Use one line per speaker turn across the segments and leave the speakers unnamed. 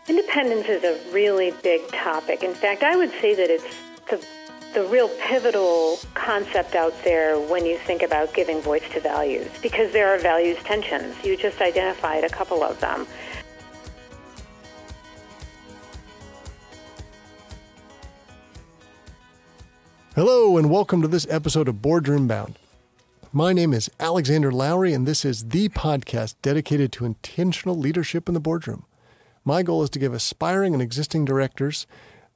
Independence is a really big topic. In fact, I would say that it's the real pivotal concept out there when you think about giving voice to values, because there are values tensions. You just identified a couple of them.
Hello, and welcome to this episode of Boardroom Bound. My name is Alexander Lowry, and this is the podcast dedicated to intentional leadership in the boardroom. My goal is to give aspiring and existing directors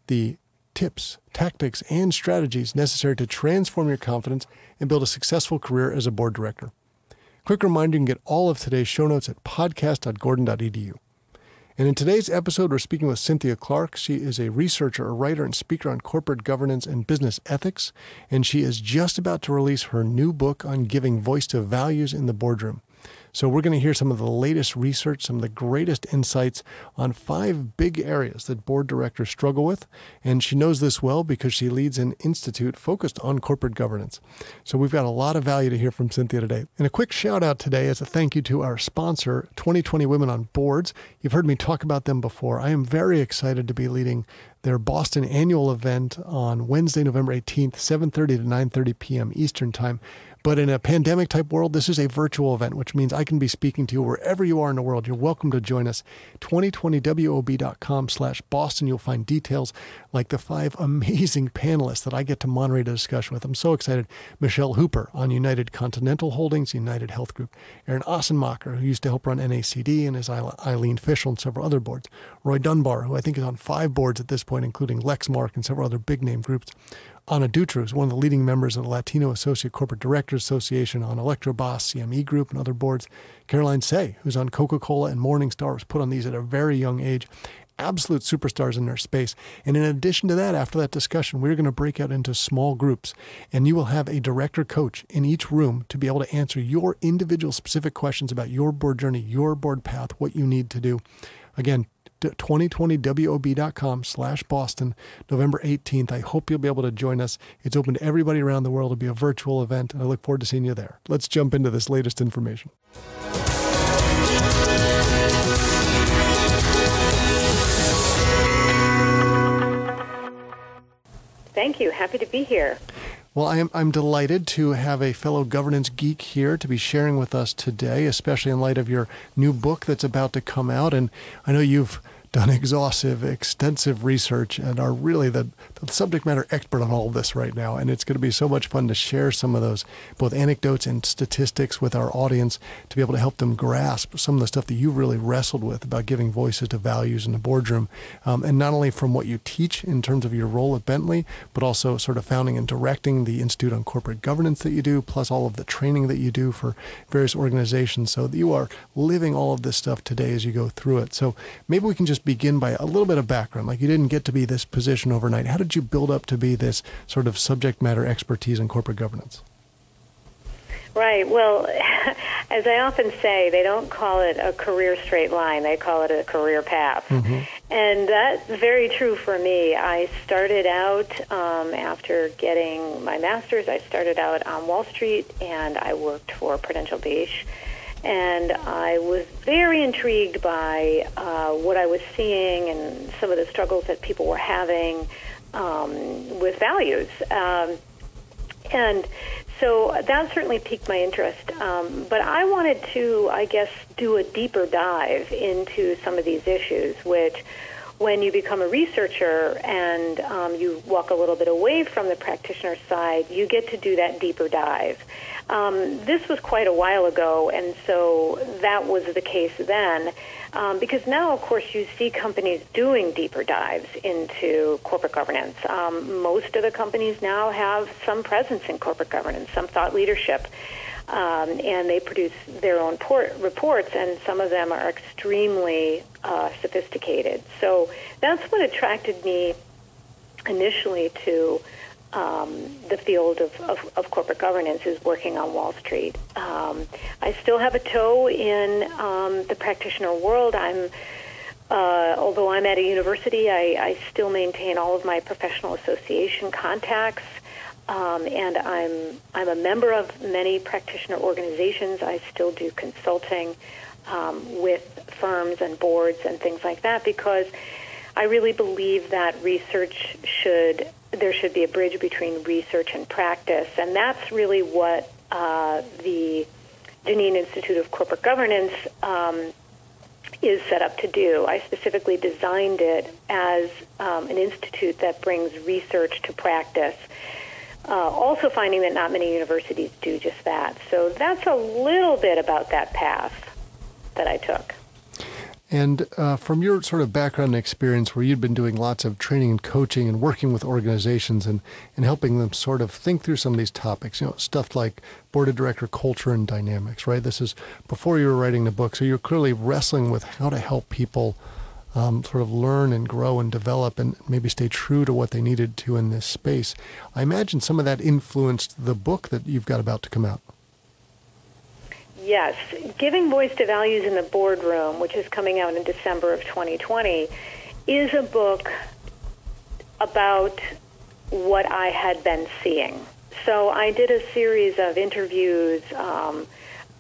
the tips, tactics, and strategies necessary to transform your confidence and build a successful career as a board director. Quick reminder, you can get all of today's show notes at podcast.gordon.edu. And in today's episode, we're speaking with Cynthia Clark. She is a researcher, a writer, and speaker on corporate governance and business ethics, and she is just about to release her new book on giving voice to values in the boardroom. So we're going to hear some of the latest research, some of the greatest insights on 5 big areas that board directors struggle with. And she knows this well because she leads an institute focused on corporate governance. So we've got a lot of value to hear from Cynthia today. And a quick shout out today as a thank you to our sponsor, 2020 Women on Boards. You've heard me talk about them before. I am very excited to be leading their Boston annual event on Wednesday, November 18th, 7:30 to 9:30 p.m. Eastern Time. But in a pandemic-type world, this is a virtual event, which means I can be speaking to you wherever you are in the world. You're welcome to join us. 2020wob.com/Boston. You'll find details like the 5 amazing panelists that I get to moderate a discussion with. I'm so excited. Michelle Hooper on United Continental Holdings, United Health Group. Aaron Ossenmacher, who used to help run NACD, and is Eileen Fischel and several other boards. Roy Dunbar, who I think is on 5 boards at this point, including Lexmark and several other big-name groups. Ana Dutra is one of the leading members of the Latino Associate Corporate Directors Association, on Electrobras, CME Group, and other boards. Caroline Say, who's on Coca-Cola and Morningstar, was put on these at a very young age. Absolute superstars in their space. And in addition to that, after that discussion, we're going to break out into small groups, and you will have a director coach in each room to be able to answer your individual specific questions about your board journey, your board path, what you need to do. Again, 2020wob.com/Boston, November 18th. I hope you'll be able to join us. It's open to everybody around the world. It'll be a virtual event, and I look forward to seeing you there. Let's jump into this latest information.
Thank you. Happy to be here.
Well, I'm delighted to have a fellow governance geek here to be sharing with us today, especially in light of your new book that's about to come out. And I know you've done extensive research and are really the subject matter expert on all of this right now. And it's going to be so much fun to share some of those, both anecdotes and statistics, with our audience to be able to help them grasp some of the stuff that you really wrestled with about giving voices to values in the boardroom. And not only from what you teach in terms of your role at Bentley, but also sort of founding and directing the Institute on Corporate Governance that you do, plus all of the training that you do for various organizations. So you are living all of this stuff today as you go through it. So maybe we can just begin by a little bit of background. Like, you didn't get to be this position overnight. How did you build up to be this sort of subject matter expertise in corporate governance?
Right. Well, as I often say, they don't call it a career straight line. They call it a career path. Mm-hmm. And that's very true for me. I started out, after getting my master's, I started out on Wall Street, and I worked for Prudential Beige. And I was very intrigued by what I was seeing and some of the struggles that people were having with values. And so that certainly piqued my interest. But I wanted to, I guess, do a deeper dive into some of these issues, which, when you become a researcher and you walk a little bit away from the practitioner side, you get to do that deeper dive. This was quite a while ago, and so that was the case then. Because now, of course, you see companies doing deeper dives into corporate governance. Most of the companies now have some presence in corporate governance, some thought leadership, and they produce their own reports, and some of them are extremely sophisticated. So that's what attracted me initially to the field of corporate governance, is working on Wall Street. I still have a toe in the practitioner world. Although I'm at a university, I still maintain all of my professional association contacts, and I'm a member of many practitioner organizations. I still do consulting. with firms and boards and things like that, because I really believe that there should be a bridge between research and practice, and that's really what the Geneen Institute of Corporate Governance is set up to do. I specifically designed it as an institute that brings research to practice, also finding that not many universities do just that. So that's a little bit about that path that I took.
And from your sort of background and experience where you'd been doing lots of training and coaching and working with organizations and helping them sort of think through some of these topics, stuff like board of director culture and dynamics, right? This is before you were writing the book. So you're clearly wrestling with how to help people sort of learn and grow and develop and maybe stay true to what they needed to in this space. I imagine some of that influenced the book that you've got about to come out.
Yes. Giving Voice to Values in the Boardroom, which is coming out in December of 2020, is a book about what I had been seeing. So I did a series of interviews.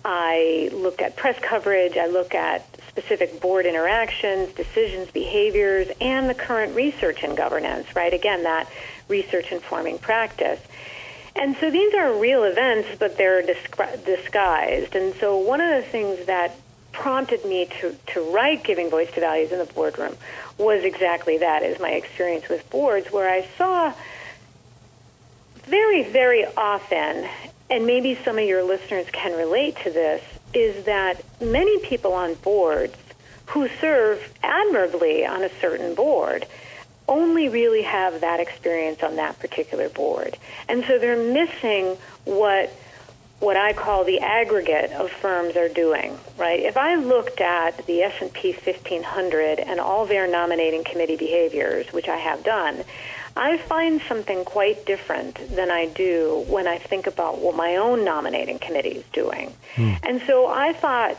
I looked at press coverage. I looked at specific board interactions, decisions, behaviors, and the current research in governance, right? Again, that research informing practice. And so these are real events, but they're disguised. And so one of the things that prompted me to write Giving Voice to Values in the Boardroom was exactly that, is my experience with boards, where I saw very, very often, and maybe some of your listeners can relate to this, is that many people on boards who serve admirably on a certain board only really have that experience on that particular board. And so they're missing what I call the aggregate of firms are doing, right? If I looked at the S&P 1500 and all their nominating committee behaviors, which I have done, I find something quite different than I do when I think about what my own nominating committee is doing. And so I thought,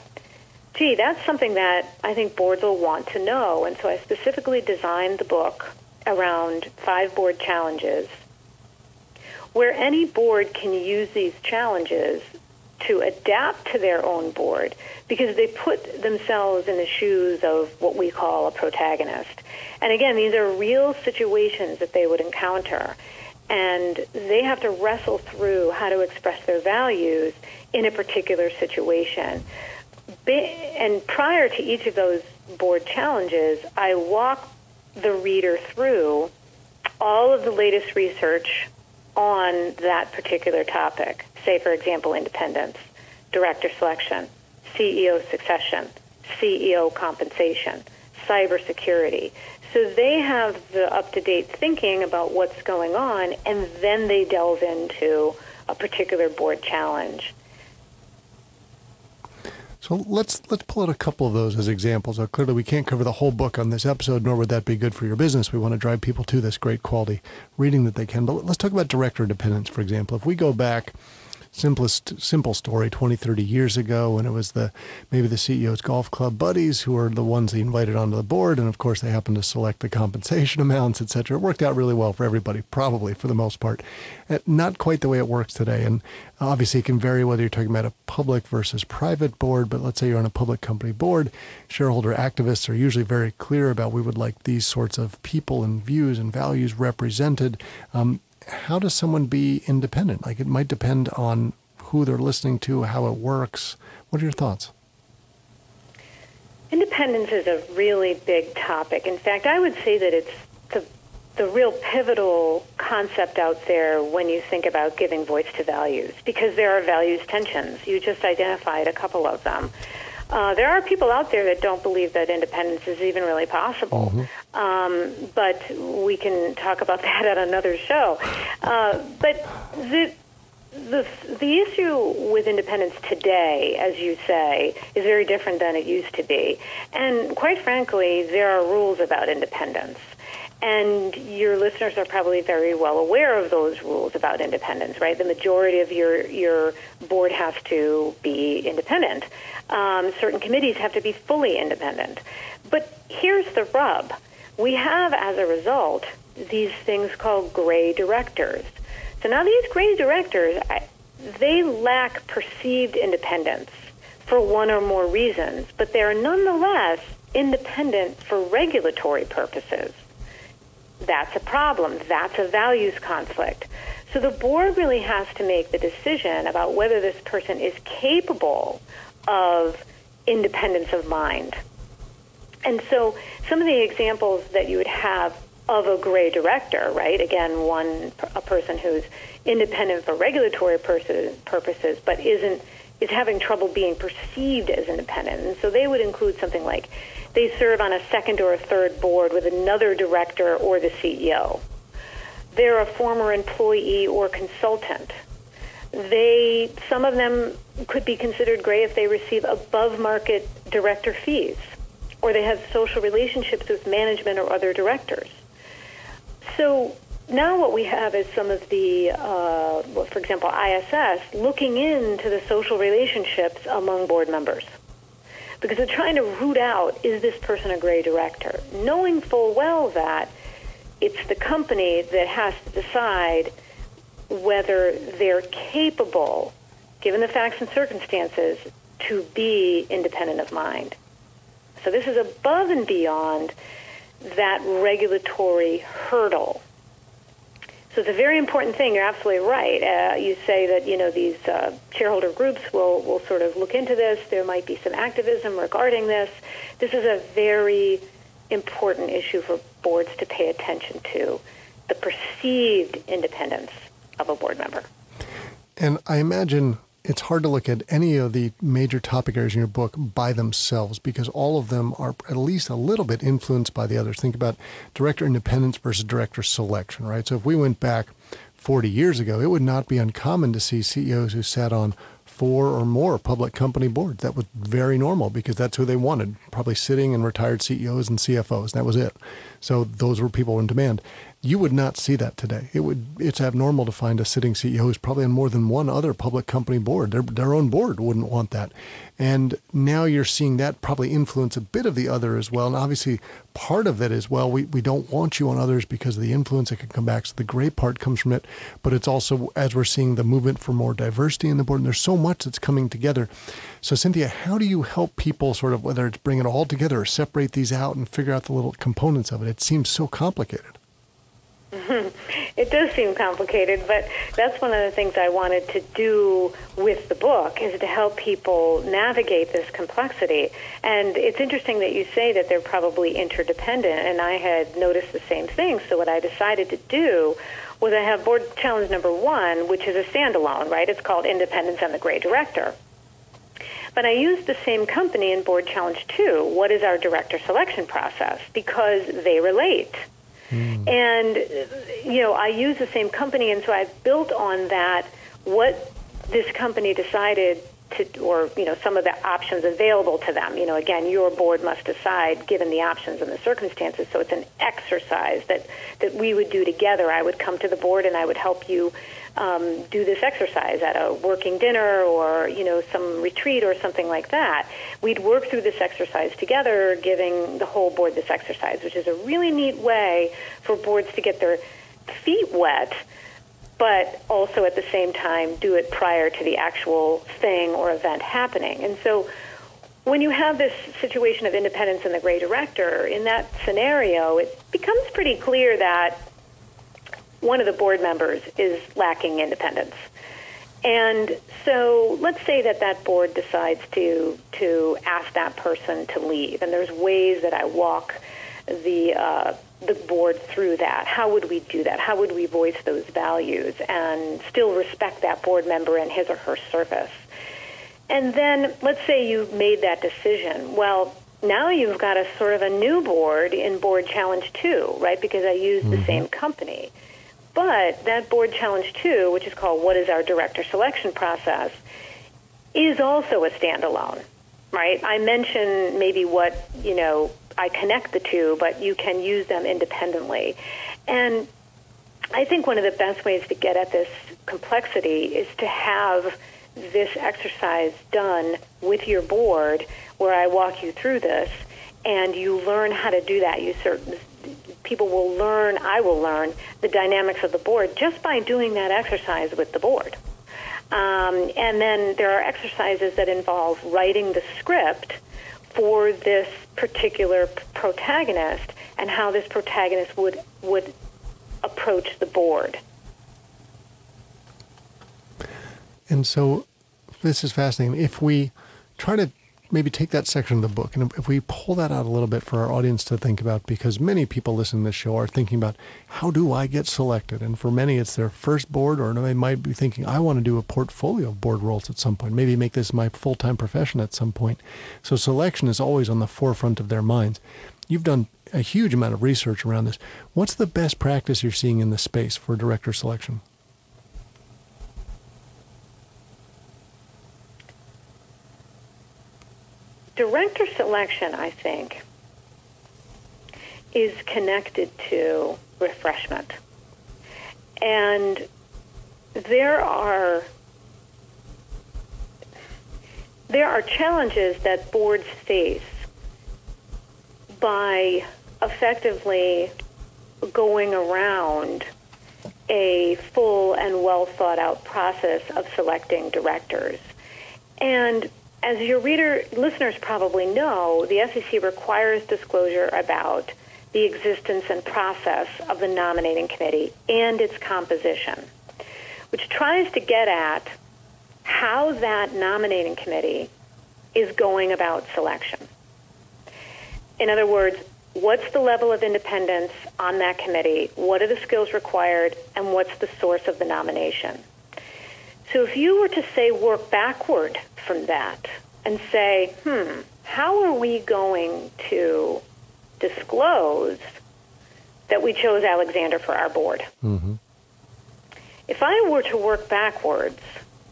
gee, that's something that I think boards will want to know. And so I specifically designed the book around 5 board challenges, where any board can use these challenges to adapt to their own board, because they put themselves in the shoes of what we call a protagonist. And again, these are real situations that they would encounter, and they have to wrestle through how to express their values in a particular situation. And prior to each of those board challenges, I walk the reader through all of the latest research on that particular topic. Say, for example, independence, director selection, CEO succession, CEO compensation, cybersecurity. So they have the up-to-date thinking about what's going on, and then they delve into a particular board challenge.
So let's pull out a couple of those as examples. Now, clearly, we can't cover the whole book on this episode, nor would that be good for your business. We want to drive people to this great quality reading that they can. But let's talk about director independence, for example. If we go back, simple story, 20, 30 years ago, when it was maybe the CEO's golf club buddies who were the ones he invited onto the board, and of course they happened to select the compensation amounts, etc. It worked out really well for everybody, probably for the most part. Not quite the way it works today, and obviously it can vary whether you're talking about a public versus private board, but let's say you're on a public company board, shareholder activists are usually very clear about we would like these sorts of people and views and values represented. How does someone be independent? Like, it might depend on who they're listening to, how it works. What are your thoughts?
Independence is a really big topic. In fact, I would say that it's the real pivotal concept out there when you think about giving voice to values, because there are values tensions. You just identified a couple of them. There are people out there that don't believe that independence is even really possible. Mm-hmm. But we can talk about that at another show. But the issue with independence today, as you say, is very different than it used to be. And quite frankly, there are rules about independence. And your listeners are probably very well aware of those rules about independence, right? The majority of your board has to be independent. Certain committees have to be fully independent. But here's the rub. We have, as a result, these things called gray directors. So now these gray directors, they lack perceived independence for one or more reasons, but they are nonetheless independent for regulatory purposes. That's a problem. That's a values conflict. So the board really has to make the decision about whether this person is capable of independence of mind. And so some of the examples that you would have of a gray director, right? Again, a person who's independent for regulatory purposes, but is having trouble being perceived as independent. And so they would include something like they serve on a second or a third board with another director or the CEO. They're a former employee or consultant. Some of them could be considered gray if they receive above-market director fees, or they have social relationships with management or other directors. So now what we have is some of the, for example, ISS, looking into the social relationships among board members, because they're trying to root out, is this person a gray director? Knowing full well that it's the company that has to decide whether they're capable, given the facts and circumstances, to be independent of mind. So this is above and beyond that regulatory hurdle. So it's a very important thing. You're absolutely right. You say that, these shareholder groups will sort of look into this. There might be some activism regarding this. This is a very important issue for boards to pay attention to, the perceived independence of a board member.
And I imagine it's hard to look at any of the major topic areas in your book by themselves, because all of them are at least a little bit influenced by the others. Think about director independence versus director selection, right? So if we went back 40 years ago, it would not be uncommon to see CEOs who sat on 4 or more public company boards. That was very normal because that's who they wanted, probably sitting and retired CEOs and CFOs. That was it. So those were people in demand. You would not see that today. It's abnormal to find a sitting CEO who's probably on more than one other public company board. Their own board wouldn't want that. And now you're seeing that probably influence a bit of the other as well. And obviously part of it is, well, we don't want you on others because of the influence that can come back. So the great part comes from it. But it's also, as we're seeing the movement for more diversity in the board, and there's so much that's coming together. So Cynthia, how do you help people sort of, whether it's bring it all together or separate these out and figure out the little components of it? It seems so complicated.
It does seem complicated, but that's one of the things I wanted to do with the book, is to help people navigate this complexity. And it's interesting that you say that they're probably interdependent, and I had noticed the same thing. So what I decided to do was I have Board Challenge number 1, which is a standalone, right? It's called Independence and the Gray Director. But I used the same company in Board Challenge 2, what is our director selection process, because they relate. And, I use the same company, and so I've built on that what this company decided to, or, some of the options available to them. Again, your board must decide given the options and the circumstances. So it's an exercise that we would do together. I would come to the board and I would help you do this exercise at a working dinner or, some retreat or something like that. We'd work through this exercise together, giving the whole board this exercise, which is a really neat way for boards to get their feet wet, but also at the same time do it prior to the actual thing or event happening. And so when you have this situation of independence in the gray director, in that scenario, it becomes pretty clear that one of the board members is lacking independence. And so let's say that board decides to ask that person to leave. And there's ways that I walk the board through that. How would we do that? How would we voice those values and still respect that board member and his or her service? And then let's say you made that decision. Well, now you've got a sort of a new board in Board Challenge 2, right? Because I used the same company. But that Board Challenge 2, which is called What is Our Director Selection Process, is also a standalone, right? I mentioned maybe what, I connect the two, but you can use them independently. And I think one of the best ways to get at this complexity is to have this exercise done with your board where I walk you through this and you learn how to do that. People will learn, I will learn the dynamics of the board just by doing that exercise with the board. And then there are exercises that involve writing the script for this particular protagonist and how this protagonist would approach the board.
And so this is fascinating. If we try to maybe take that section of the book, and if we pull that out a little bit for our audience to think about, because many people listening to this show are thinking about, how do I get selected? And for many, it's their first board, or they might be thinking, I want to do a portfolio of board roles at some point, maybe make this my full-time profession at some point. So selection is always on the forefront of their minds. You've done a huge amount of research around this. What's the best practice you're seeing in the space for director selection?
Director selection, I think, is connected to refreshment. And there are challenges that boards face by effectively going around a full and well thought out process of selecting directors. And as your listeners probably know, the SEC requires disclosure about the existence and process of the nominating committee and its composition, which tries to get at how that nominating committee is going about selection. In other words, what's the level of independence on that committee? What are the skills required? And what's the source of the nomination? So if you were to say work backward from that and say, how are we going to disclose that we chose Alexander for our board?
Mm-hmm.
If I were to work backwards,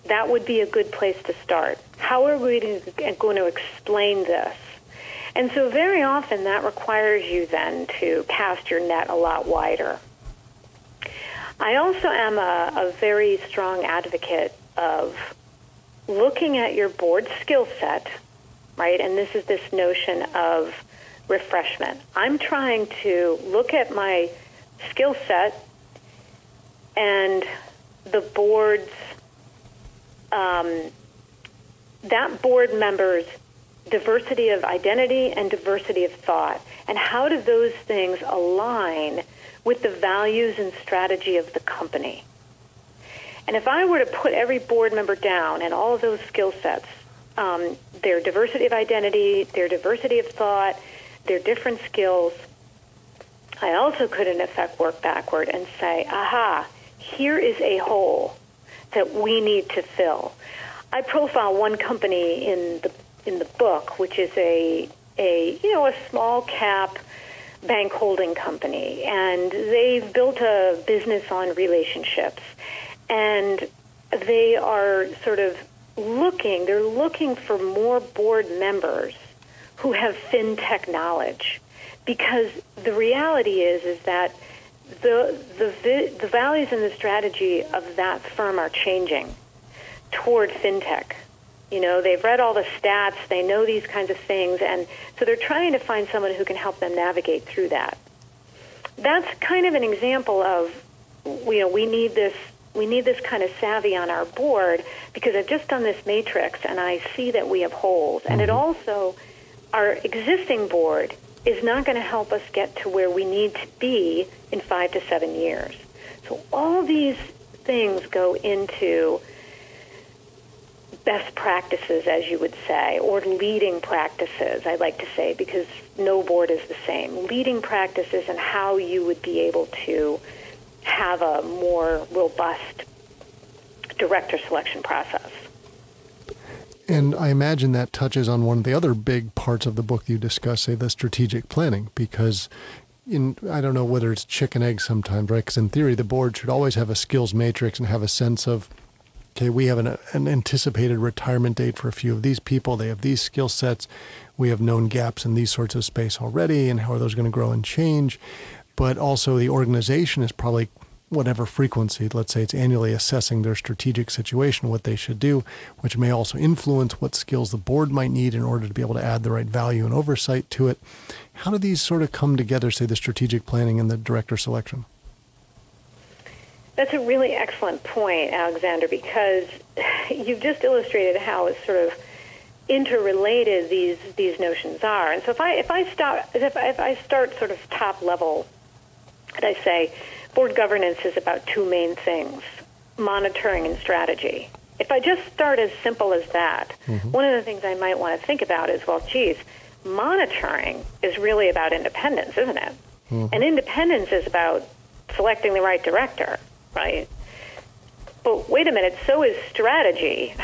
that would be a good place to start. How are we going to explain this? And so very often that requires you then to cast your net a lot wider. I also am a very strong advocate of looking at your board skill set, right? And this is this notion of refreshment. I'm trying to look at my skill set and the board's, that board member's diversity of identity and diversity of thought, and how do those things align with the values and strategy of the company. And if I were to put every board member down and all of those skill sets, their diversity of identity, their diversity of thought, their different skills, I also could in effect work backward and say, aha, here is a hole that we need to fill. I profile one company in the book, which is a small cap bank holding company, and they've built a business on relationships, and they are sort of looking for more board members who have fintech knowledge, because the reality is that the values and the strategy of that firm are changing toward fintech. You know, they've read all the stats, they know these kinds of things, and so they're trying to find someone who can help them navigate through that. That's kind of an example of, we need this kind of savvy on our board, because I've just done this matrix and I see that we have holes. And it also, our existing board is not going to help us get to where we need to be in 5 to 7 years. So all these things go into best practices, as you would say, or leading practices, I like to say, because no board is the same. Leading practices and how you would be able to have a more robust director selection process.
And I imagine that touches on one of the other big parts of the book you discuss, say the strategic planning, because I don't know whether it's chicken egg sometimes, right? Because in theory, the board should always have a skills matrix and have a sense of, okay, we have an anticipated retirement date for a few of these people. They have these skill sets. We have known gaps in these sorts of space already, and how are those going to grow and change? But also the organization is probably whatever frequency, let's say it's annually assessing their strategic situation, what they should do, which may also influence what skills the board might need in order to be able to add the right value and oversight to it. How do these sort of come together, say the strategic planning and the director selection?
That's a really excellent point, Alexander, because you've just illustrated how it's sort of interrelated these notions are. And so if I start sort of top level, and I say board governance is about two main things: monitoring and strategy. If I just start as simple as that, one of the things I might want to think about is, well, geez, monitoring is really about independence, isn't it? And independence is about selecting the right director, right? But wait a minute, so is strategy.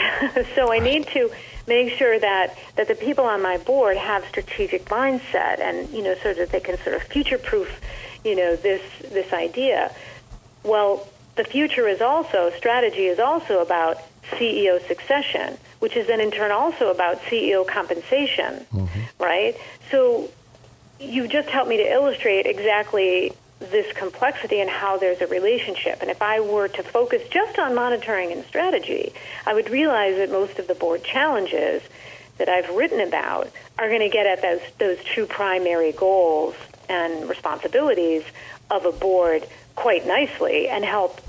So I need to make sure that the people on my board have strategic mindset, and so that they can sort of future-proof, this idea. Well, the future is also, strategy is also about CEO succession, which is then in turn also about CEO compensation, right? So you just helped me to illustrate exactly this complexity and how there's a relationship. And if I were to focus just on monitoring and strategy, I would realize that most of the board challenges that I've written about are going to get at those true primary goals and responsibilities of a board quite nicely, and help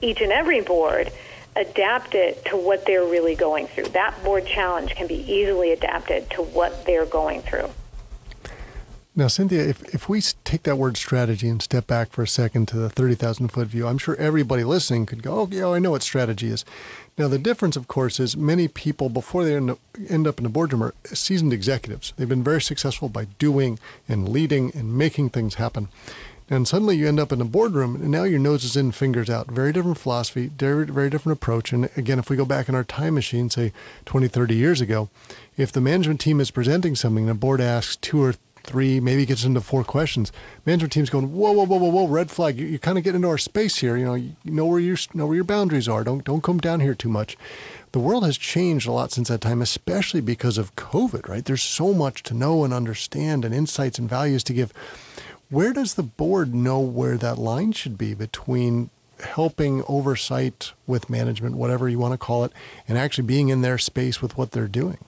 each and every board adapt it to what they're really going through. That board challenge can be easily adapted to what they're going through.
Now, Cynthia, if we take that word strategy and step back for a second to the 30,000-foot view, I'm sure everybody listening could go, oh, yeah, I know what strategy is. Now, the difference, of course, is many people, before they end up in a boardroom, are seasoned executives. They've been very successful by doing and leading and making things happen. And suddenly you end up in a boardroom, and now your nose is in, fingers out. Very different philosophy, very, very different approach. And again, if we go back in our time machine, say 20, 30 years ago, if the management team is presenting something and the board asks 2 or 3, maybe gets into 4 questions, management team's going, whoa, whoa, whoa, whoa, whoa, red flag. You kind of get into our space here. You know where your boundaries are. Don't come down here too much. The world has changed a lot since that time, especially because of COVID, right? There's so much to know and understand, and insights and values to give. Where does the board know where that line should be between helping oversight with management, whatever you want to call it, and actually being in their space with what they're doing?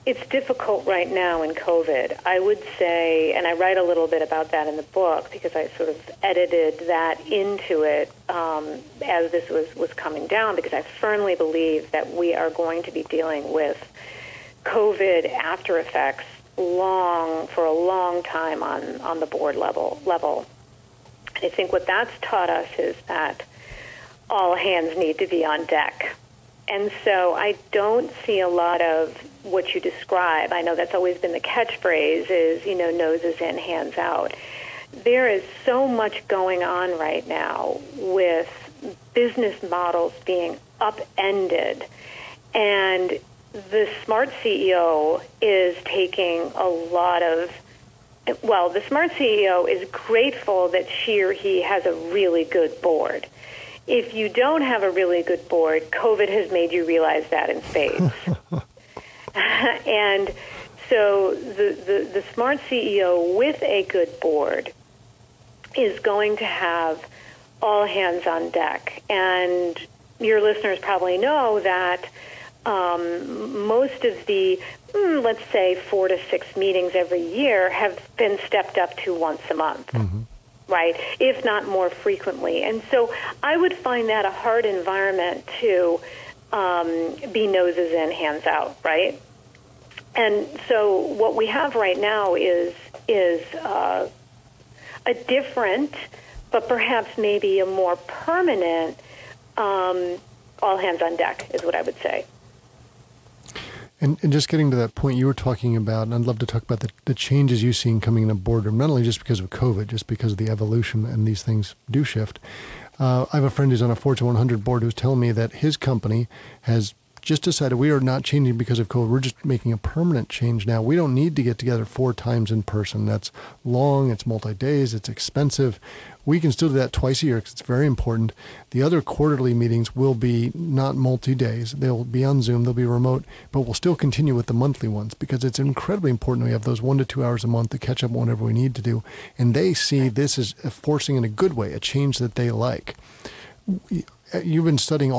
It's difficult right now in COVID. I would say, and I write a little bit about that in the book because I sort of edited that into it as this was coming down, because I firmly believe that we are going to be dealing with COVID after effects for a long time on the board level. I think what that's taught us is that all hands need to be on deck. And so I don't see a lot of what you describe. I know that's always been the catchphrase is, noses in, hands out. There is so much going on right now with business models being upended, and the smart CEO is taking a lot of, the smart CEO is grateful that she or he has a really good board. If you don't have a really good board, COVID has made you realize that in spades. And so the smart CEO with a good board is going to have all hands on deck. And your listeners probably know that most of the, let's say, 4 to 6 meetings every year have been stepped up to once a month, right? If not more frequently. And so I would find that a hard environment to be noses in, hands out, right? And so what we have right now is a different, but perhaps maybe a more permanent all hands on deck is what I would say.
And just getting to that point you were talking about, and I'd love to talk about the changes you've seen coming in a boardroom, not only just because of COVID, just because of the evolution, and these things do shift. I have a friend who's on a Fortune 100 board who's telling me that his company has just decided we are not changing because of COVID. We're just making a permanent change now. We don't need to get together 4 times in person. That's long, it's multi-days, it's expensive. We can still do that twice a year because it's very important. The other quarterly meetings will be not multi-days. They'll be on Zoom, they'll be remote, but we'll still continue with the monthly ones because it's incredibly important we have those 1 to 2 hours a month to catch up on whatever we need to do. And they see this as forcing in a good way, a change that they like. You've been studying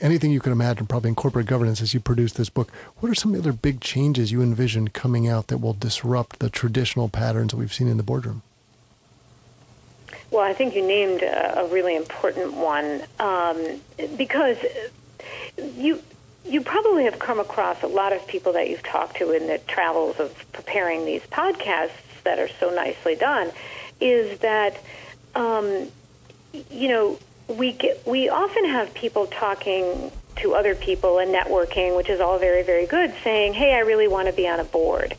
anything you can imagine, probably in corporate governance as you produce this book. What are some of the other big changes you envision coming out that will disrupt the traditional patterns that we've seen in the boardroom?
Well, I think you named a really important one, because you probably have come across a lot of people that you've talked to in the travels of preparing these podcasts that are so nicely done, is that, we often have people talking to other people and networking, which is all very, very good, saying, hey, I really want to be on a board.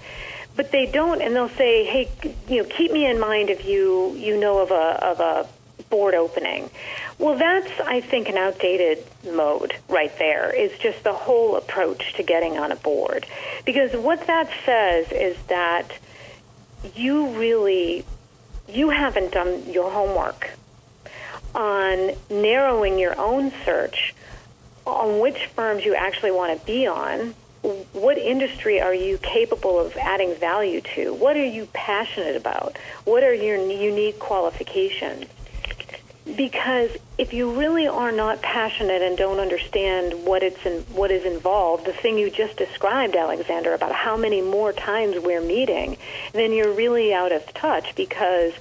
But they don't, and they'll say, hey, keep me in mind if you know of a board opening. Well, that's, I think, an outdated mode right there, is just the whole approach to getting on a board. Because what that says is that you haven't done your homework on narrowing your own search on which firms you actually want to be on. What industry are you capable of adding value to? What are you passionate about? What are your unique qualifications? Because if you really are not passionate and don't understand what is involved, the thing you just described, Alexander, about how many more times we're meeting, then you're really out of touch. Because,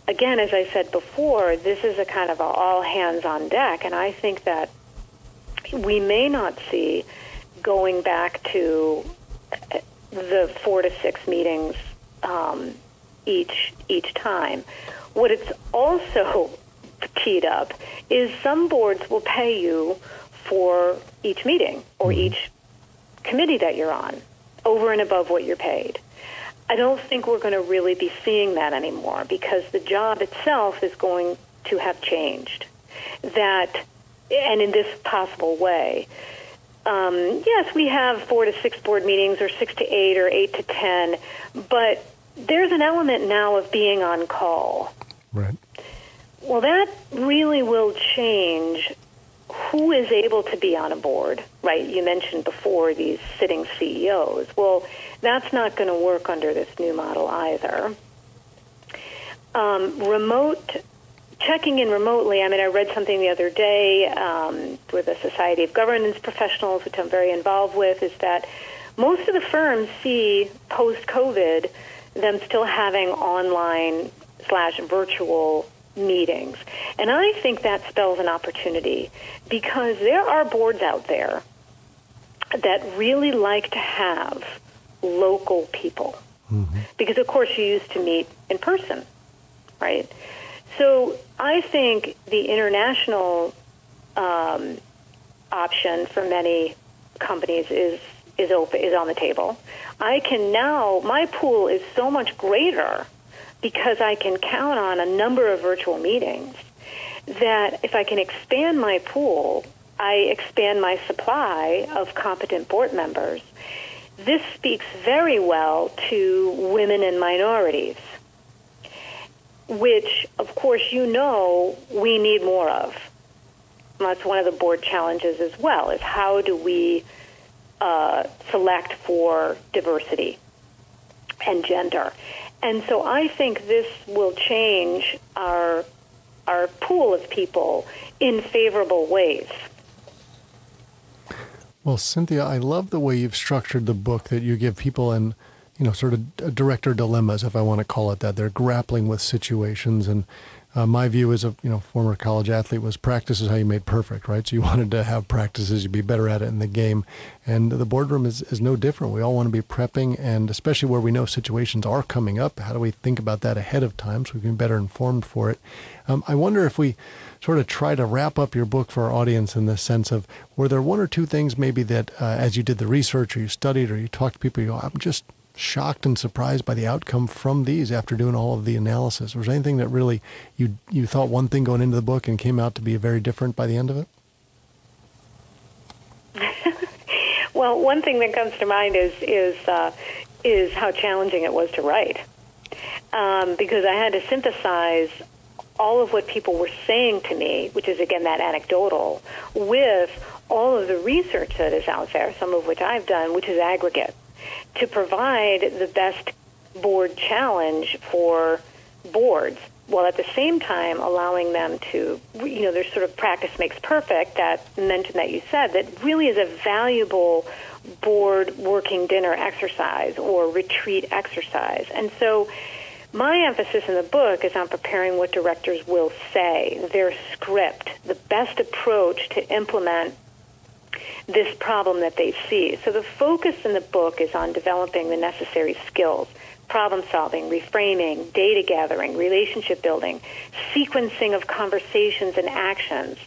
again, as I said before, this is a kind of all hands on deck, and I think that we may not see going back to the 4 to 6 meetings each time. What it's also teed up is some boards will pay you for each meeting or each committee that you're on over and above what you're paid. I don't think we're going to really be seeing that anymore, because the job itself is going to have changed. And in this possible way. Yes, we have 4 to 6 board meetings, or 6 to 8, or 8 to 10, but there's an element now of being on call.
Right.
Well, that really will change who is able to be on a board, right? You mentioned before these sitting CEOs. Well, that's not going to work under this new model either. Checking in remotely, I read something the other day with the Society of Governance Professionals, which I'm very involved with, is that most of the firms see post-COVID them still having online/virtual meetings. And I think that spells an opportunity, because there are boards out there that really like to have local people. Mm-hmm. Because, of course, you used to meet in person, right? So I think the international option for many companies is on the table. I can now, my pool is so much greater because I can count on a number of virtual meetings, that if I can expand my pool, I expand my supply of competent board members. This speaks very well to women and minorities, which, of course, we need more of. And that's one of the board challenges as well, is how do we select for diversity and gender. And so I think this will change our pool of people in favorable ways.
Well, Cynthia, I love the way you've structured the book, that you give people sort of director dilemmas, if I want to call it that. They're grappling with situations. And my view as a former college athlete was practice is how you made perfect, right? So you wanted to have practices, you'd be better at it in the game. And the boardroom is no different. We all want to be prepping, and especially where we know situations are coming up, how do we think about that ahead of time so we can be better informed for it? I wonder if we sort of try to wrap up your book for our audience in the sense of, were there 1 or 2 things maybe that as you did the research or you studied or you talked to people, you go, I'm just shocked and surprised by the outcome from these after doing all of the analysis? Was there anything that really you thought one thing going into the book and came out to be very different by the end of it?
Well, one thing that comes to mind is how challenging it was to write, because I had to synthesize all of what people were saying to me, which is, again, that anecdotal, with all of the research that is out there, some of which I've done, which is aggregate, to provide the best board challenge for boards, while at the same time allowing them to, there's sort of practice makes perfect, that mention that you said, that really is a valuable board working dinner exercise or retreat exercise. And so My emphasis in the book is on preparing what directors will say, their script, the best approach to implement this problem that they see. So the focus in the book is on developing the necessary skills: problem solving, reframing, data gathering, relationship building, sequencing of conversations and actions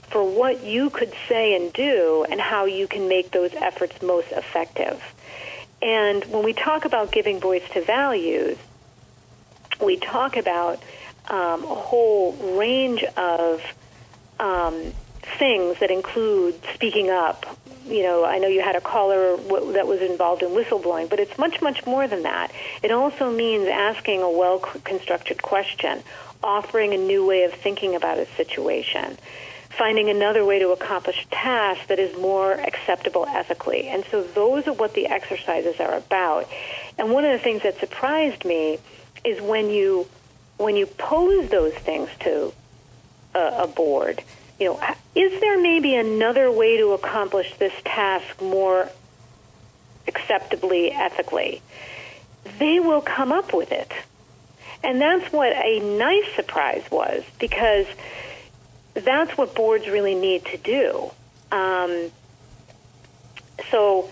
for what you could say and do and how you can make those efforts most effective. And when we talk about giving voice to values, we talk about a whole range of things that include speaking up. You know, I know you had a caller that was involved in whistleblowing, but it's much, much more than that. It also means asking a well-constructed question, offering a new way of thinking about a situation, finding another way to accomplish a task that is more acceptable ethically. And so those are what the exercises are about. And one of the things that surprised me is when you pose those things to a board, you know, is there maybe another way to accomplish this task more acceptably, ethically? They will come up with it. And that's what a nice surprise was, because that's what boards really need to do. So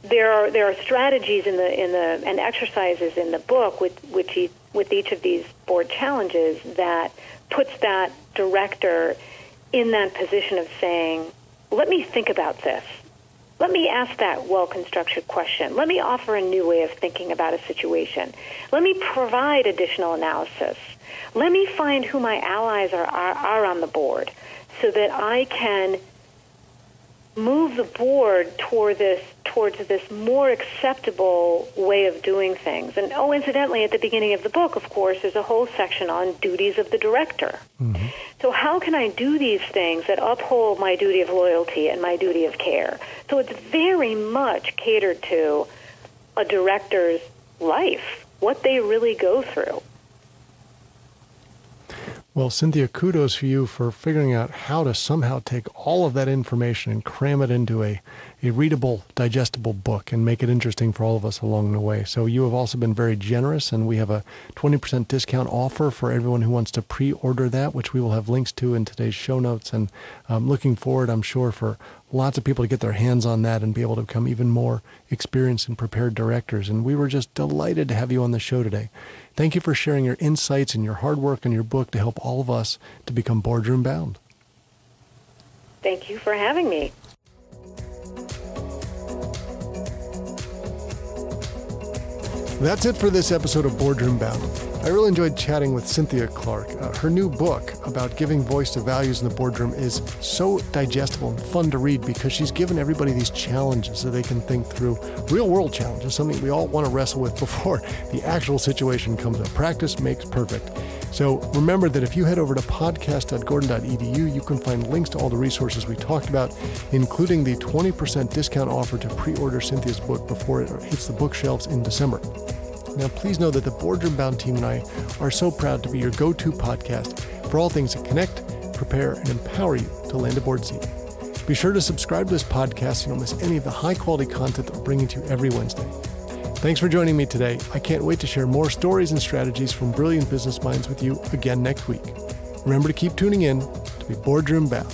there are strategies and exercises in the book with each of these board challenges that puts that director in that position of saying, let me think about this. Let me ask that well-constructed question. Let me offer a new way of thinking about a situation. Let me provide additional analysis. Let me find who my allies are on the board so that I can move the board towards this more acceptable way of doing things. And incidentally, at the beginning of the book, of course, there's a whole section on duties of the director. Mm-hmm. So how can I do these things that uphold my duty of loyalty and my duty of care? So it's very much catered to a director's life, what they really go through.
Well, Cynthia, kudos for you for figuring out how to somehow take all of that information and cram it into a readable, digestible book and make it interesting for all of us along the way. So you have also been very generous, and we have a 20% discount offer for everyone who wants to pre-order that, which we will have links to in today's show notes. And looking forward, I'm sure, for lots of people to get their hands on that and be able to become even more experienced and prepared directors. And we were just delighted to have you on the show today. Thank you for sharing your insights and your hard work on your book to help all of us to become Boardroom Bound.
Thank you for having me.
That's it for this episode of Boardroom Bound. I really enjoyed chatting with Cynthia Clark. Her new book about giving voice to values in the boardroom is so digestible and fun to read because she's given everybody these challenges so they can think through real-world challenges, something we all want to wrestle with before the actual situation comes up. Practice makes perfect. So remember that if you head over to podcast.gordon.edu, you can find links to all the resources we talked about, including the 20% discount offer to pre-order Cynthia's book before it hits the bookshelves in December. Now, please know that the Boardroom Bound team and I are so proud to be your go-to podcast for all things that connect, prepare, and empower you to land a board seat. Be sure to subscribe to this podcast so you don't miss any of the high-quality content that we're bringing to you every Wednesday. Thanks for joining me today. I can't wait to share more stories and strategies from brilliant business minds with you again next week. Remember to keep tuning in to be Boardroom Bound.